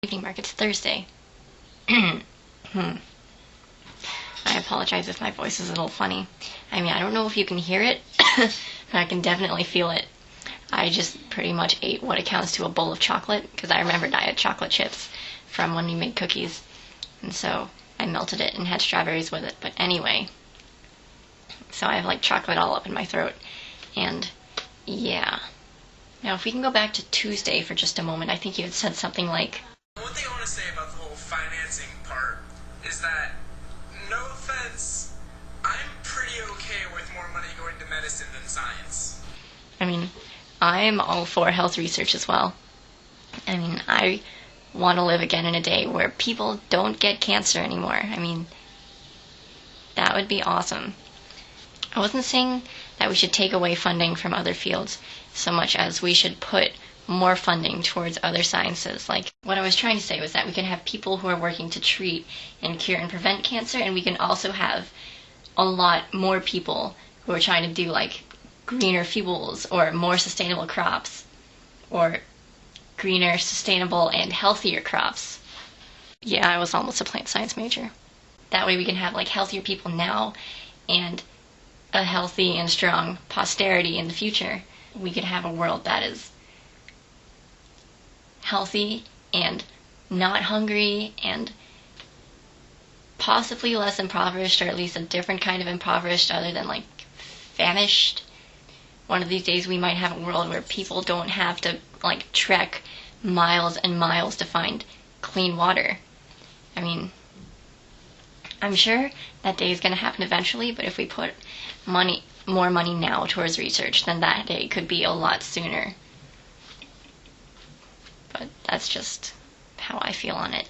Evening mark. It's Thursday. I apologize if my voice is a little funny. I mean, I don't know if you can hear it, but I can definitely feel it. I just pretty much ate what accounts to a bowl of chocolate, because I remembered I had chocolate chips from when we made cookies. And so I melted it and had strawberries with it. But anyway, so I have like chocolate all up in my throat. And yeah. Now if we can go back to Tuesday for just a moment, I think you had said something like, one thing I want to say about the whole financing part is that, no offense, I'm pretty okay with more money going to medicine than science. I mean, I'm all for health research as well. I mean, I want to live again in a day where people don't get cancer anymore. I mean, that would be awesome. I wasn't saying that we should take away funding from other fields so much as we should put more funding towards other sciences. Like, what I was trying to say was that we can have people who are working to treat and cure and prevent cancer, and we can also have a lot more people who are trying to do like greener fuels or more sustainable crops or greener, sustainable, and healthier crops. Yeah, I was almost a plant science major. That way we can have like healthier people now and a healthy and strong posterity in the future. We could have a world that is healthy and not hungry and possibly less impoverished, or at least a different kind of impoverished other than like famished. One of these days we might have a world where people don't have to like trek miles and miles to find clean water. I mean, I'm sure that day is going to happen eventually, but if we put more money now towards research, then that day could be a lot sooner. But that's just how I feel on it.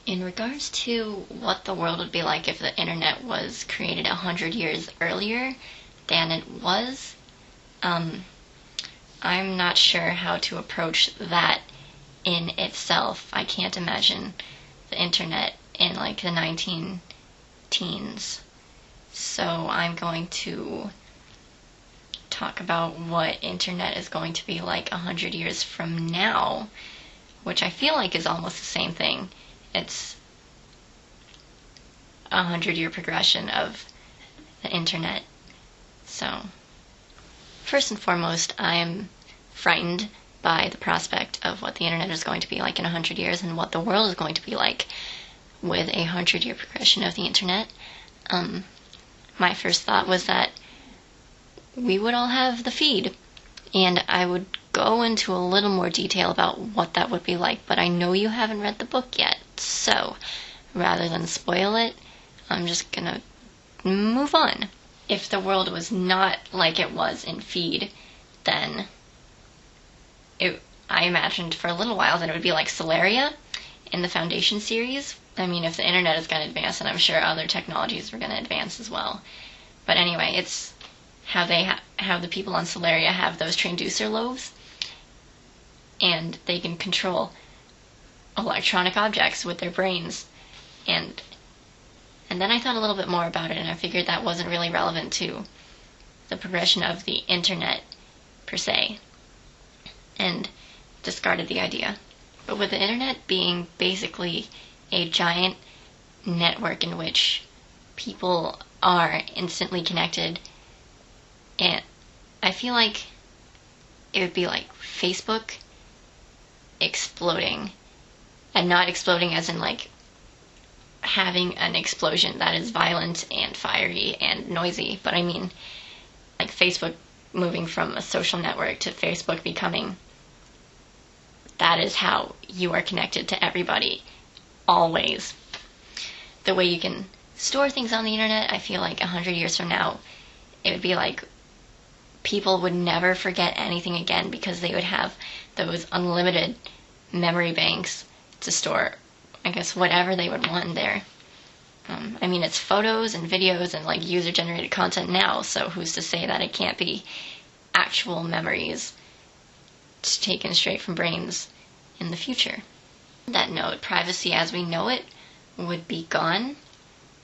In regards to what the world would be like if the internet was created 100 years earlier than it was, I'm not sure how to approach that in itself. I can't imagine the internet in like the 19 teens. So I'm going to talk about what internet is going to be like 100 years from now, which I feel like is almost the same thing. It's a 100-year progression of the internet. So first and foremost, I'm frightened by the prospect of what the internet is going to be like in 100 years and what the world is going to be like with a 100-year progression of the internet. My first thought was that we would all have the feed, and I would go into a little more detail about what that would be like, but I know you haven't read the book yet, so rather than spoil it, I'm just gonna move on. If the world was not like it was in feed, then I imagined for a little while that it would be like Solaria in the Foundation series. I mean, if the internet is going to advance, and I'm sure other technologies are going to advance as well. But anyway, it's how how the people on Solaria have those transducer lobes, and they can control electronic objects with their brains. And then I thought a little bit more about it, and I figured that wasn't really relevant to the progression of the internet per se, and discarded the idea. But with the internet being basically a giant network in which people are instantly connected, and I feel like it would be like Facebook exploding, and not exploding as in like having an explosion that is violent and fiery and noisy, but I mean like Facebook moving from a social network to Facebook becoming, that is how you are connected to everybody always. The way you can store things on the internet, I feel like 100 years from now it would be like people would never forget anything again, because they would have those unlimited memory banks to store, I guess, whatever they would want in there. I mean, it's photos and videos and like user-generated content now, so who's to say that it can't be actual memories taken straight from brains in the future. On that note, privacy as we know it would be gone,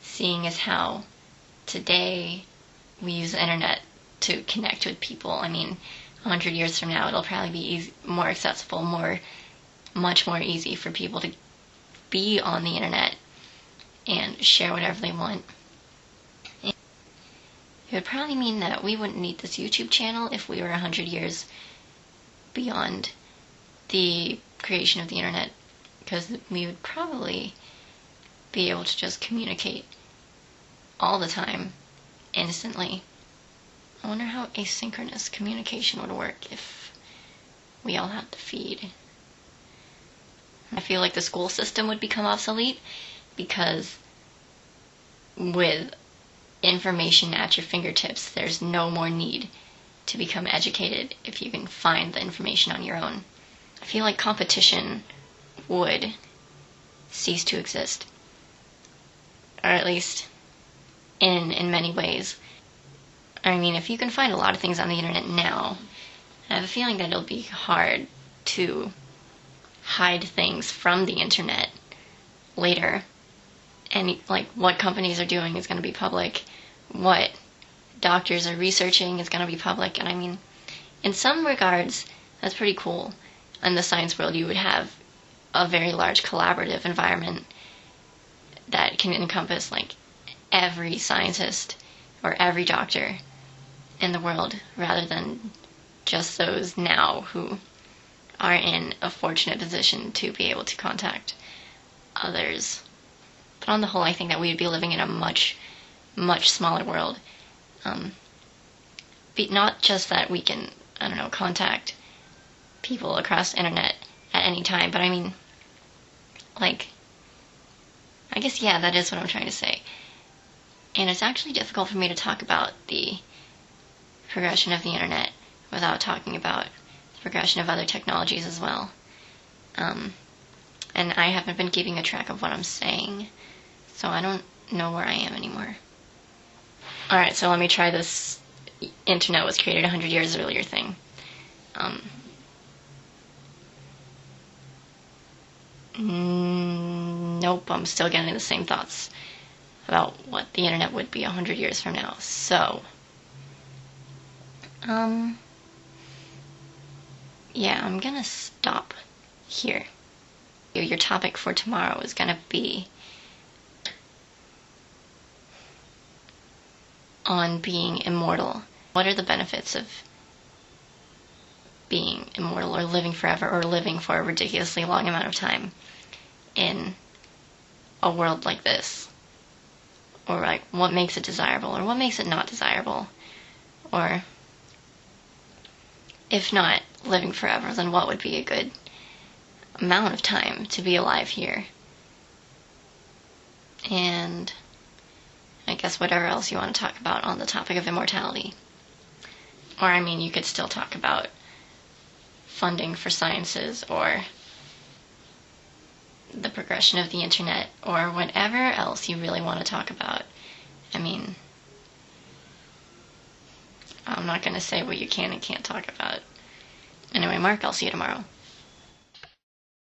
seeing as how today we use the internet to connect with people. I mean, 100 years from now it'll probably be more accessible, more much more easy for people to be on the internet and share whatever they want. It would probably mean that we wouldn't need this YouTube channel if we were 100 years beyond the creation of the internet, because we would probably be able to just communicate all the time, instantly. I wonder how asynchronous communication would work if we all had to feed. I feel like the school system would become obsolete, because with information at your fingertips, there's no more need to become educated if you can find the information on your own. I feel like competition would cease to exist, or at least in many ways. I mean, if you can find a lot of things on the internet now, I have a feeling that it'll be hard to hide things from the internet later. And like what companies are doing is going to be public, what doctors are researching is going to be public. And I mean, in some regards, that's pretty cool. In the science world, you would have a very large collaborative environment that can encompass like every scientist or every doctor in the world, rather than just those now who are in a fortunate position to be able to contact others. But on the whole, I think that we would be living in a much, much smaller world. Not just that we can, I don't know, contact people across the internet at any time, but I mean, like, I guess, yeah, that is what I'm trying to say. And it's actually difficult for me to talk about the progression of the internet without talking about the progression of other technologies as well. And I haven't been keeping a track of what I'm saying, so I don't know where I am anymore. Alright, so let me try this internet was created 100 years earlier thing. Nope, I'm still getting the same thoughts about what the internet would be 100 years from now. So, yeah, I'm gonna stop here. Your topic for tomorrow is gonna be on being immortal. What are the benefits of being immortal, or living forever, or living for a ridiculously long amount of time in a world like this? Or like, what makes it desirable, or what makes it not desirable? Or if not living forever, then what would be a good amount of time to be alive here? And I guess whatever else you want to talk about on the topic of immortality. Or, I mean, you could still talk about funding for sciences, or the progression of the internet, or whatever else you really want to talk about. I mean, I'm not going to say what you can and can't talk about. Anyway, Mark, I'll see you tomorrow.